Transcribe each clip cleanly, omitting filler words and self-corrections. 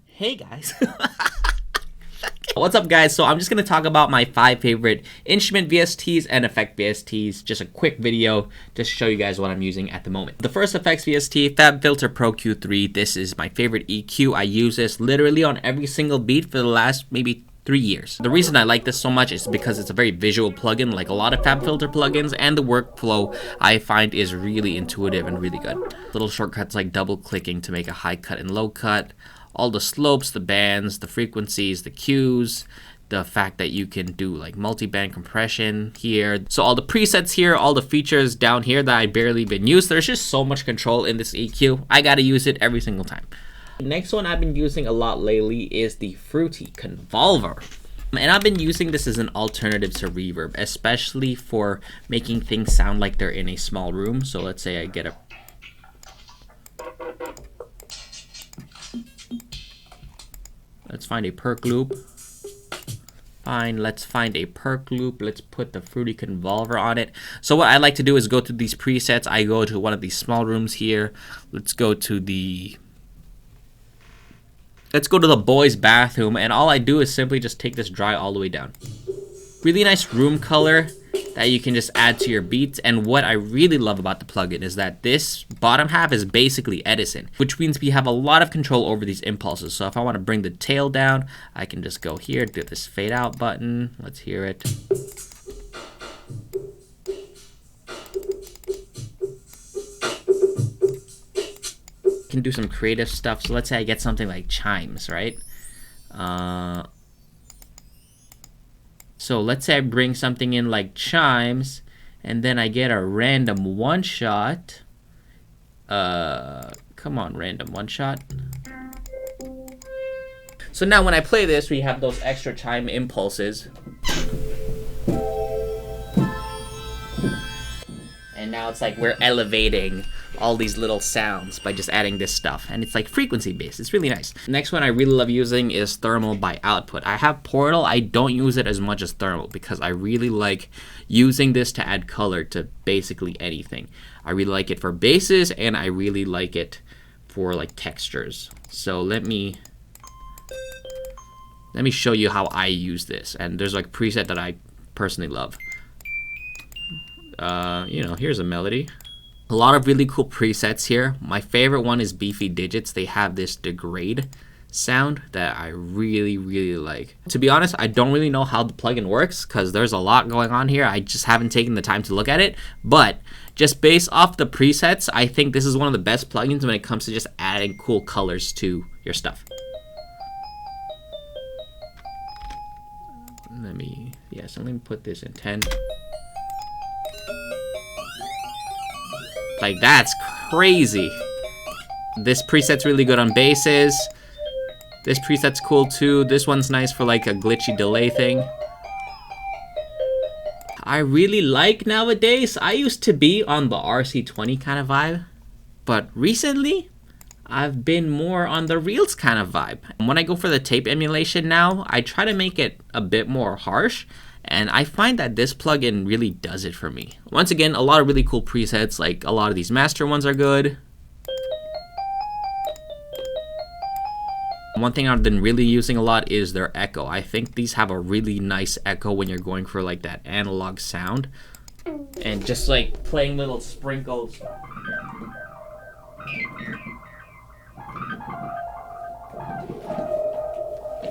Hey guys. What's up guys? So I'm just going to talk about my 5 favorite instrument VSTs and effect VSTs. Just a quick video just to show you guys what I'm using at the moment. The first effects VST, FabFilter Pro-Q3. This is my favorite EQ. I use this literally on every single beat for the last maybe 3 years. The reason I like this so much is because it's a very visual plugin, like a lot of FabFilter plugins, and the workflow I find is really intuitive and really good. Little shortcuts like double clicking to make a high cut and low cut, all the slopes, the bands, the frequencies, the cues, the fact that you can do like multi-band compression here. So all the presets here, all the features down here that I barely even use. There's just so much control in this EQ. I gotta use it every single time. The next one I've been using a lot lately is the fruity Convolver. And I've been using this as an alternative to reverb, especially for making things sound like they're in a small room. So let's say I get a Let's find a perk loop. Fine, let's find a perk loop. Let's put the fruity Convolver on it. So what I like to do is go to these presets. I go to one of these small rooms here. Let's go to the boys' bathroom, and all I do is simply just take this dry all the way down. Really nice room color that you can just add to your beats. And what I really love about the plugin is that this bottom half is basically Edison, which means we have a lot of control over these impulses. So if I want to bring the tail down, I can just go here, do this fade out button. Let's hear it. Can do some creative stuff. So let's say I get something like chimes, right? So let's say I bring something in like chimes, and then I get a random one shot. Come on, random one shot. So now when I play this, we have those extra chime impulses. And now it's like we're elevating all these little sounds by just adding this stuff, and it's like frequency based. It's really nice. Next one I really love using is Thermal by Output. I have Portal. I don't use it as much as Thermal because I really like using this to add color to basically anything. I really like it for basses, and I really like it for like textures. So let me show you how I use this. And there's like preset that I personally love. You know, here's a melody. A lot of really cool presets here. My favorite one is Beefy Digits. They have this degrade sound that I really like. To be honest, I don't really know how the plugin works because there's a lot going on here. I just haven't taken the time to look at it. But just based off the presets, I think this is one of the best plugins when it comes to just adding cool colors to your stuff. Let me put this in 10. Like, that's crazy. This preset's really good on basses. This preset's cool too. This one's nice for like a glitchy delay thing. I really like nowadays. I used to be on the RC20 kind of vibe, but recently I've been more on the Reels kind of vibe. And when I go for the tape emulation now, I try to make it a bit more harsh. And I find that this plugin really does it for me. Once again, a lot of really cool presets, like a lot of these master ones are good. One thing I've been really using a lot is their echo. I think these have a really nice echo when you're going for like that analog sound. And just like playing little sprinkles.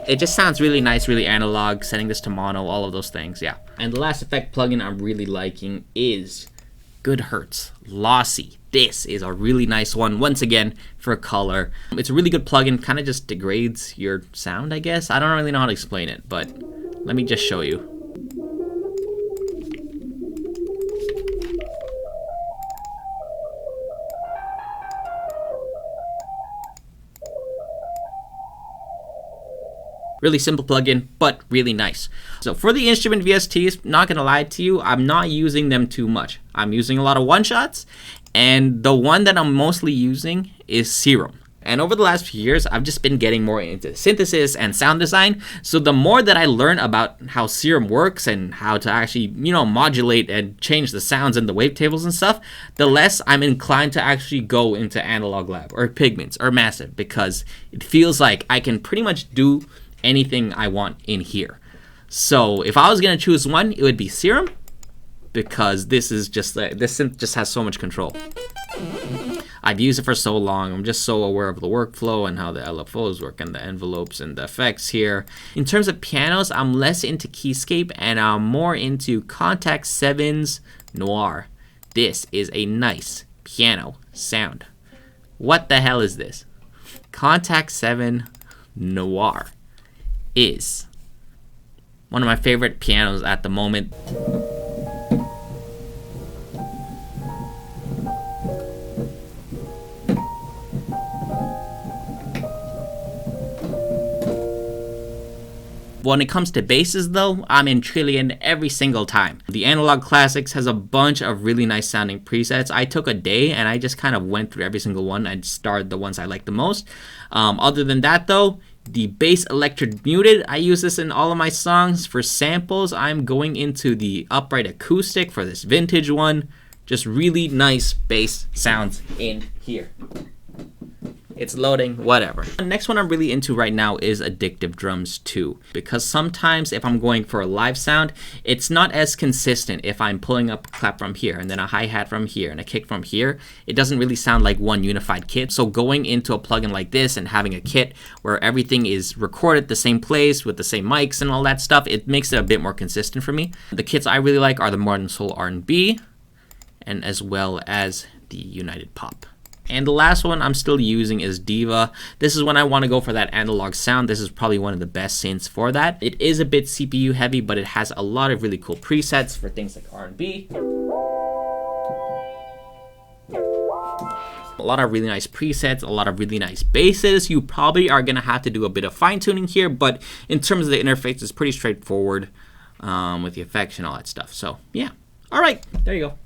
It just sounds really nice, really analog, setting this to mono, all of those things, yeah. And the last effect plugin I'm really liking is Goodhertz Lossy. This is a really nice one, once again, for color. It's a really good plugin, kind of just degrades your sound, I guess. I don't really know how to explain it, but let me just show you. Really simple plugin, but really nice. So for the instrument VSTs, not gonna lie to you, I'm not using them too much. I'm using a lot of one-shots, and the one that I'm mostly using is Serum. And over the last few years, I've just been getting more into synthesis and sound design. So the more that I learn about how Serum works and how to actually, modulate and change the sounds and the wavetables and stuff, the less I'm inclined to actually go into Analog Lab or Pigments or Massive, because it feels like I can pretty much do anything I want in here. So if I was going to choose one, it would be Serum, because this synth just has so much control. I've used it for so long. I'm just so aware of the workflow and how the LFOs work and the envelopes and the effects here. In terms of pianos, I'm less into Keyscape and I'm more into Kontakt 7's Noir. This is a nice piano sound. What the hell is this? Kontakt 7 Noir is one of my favorite pianos at the moment. When it comes to basses though, I'm in Trilian every single time. The Analog Classics has a bunch of really nice sounding presets. I took a day and I just kind of went through every single one and starred the ones I like the most. Other than that though, the bass electric muted, I use this in all of my songs. For samples, I'm going into the upright acoustic for this vintage one. Just really nice bass sounds in here. It's loading, whatever. The next one I'm really into right now is Addictive Drums 2, because sometimes if I'm going for a live sound, it's not as consistent if I'm pulling up a clap from here and then a hi-hat from here and a kick from here. It doesn't really sound like one unified kit. So going into a plugin like this and having a kit where everything is recorded the same place with the same mics and all that stuff, it makes it a bit more consistent for me. The kits I really like are the Modern Soul R&B and as well as the United Pop. And the last one I'm still using is Diva. This is when I want to go for that analog sound. This is probably one of the best synths for that. It is a bit CPU heavy, but it has a lot of really cool presets for things like R&B. A lot of really nice presets, a lot of really nice basses. You probably are going to have to do a bit of fine tuning here, but in terms of the interface, it's pretty straightforward with the effects and all that stuff. So yeah. All right, there you go.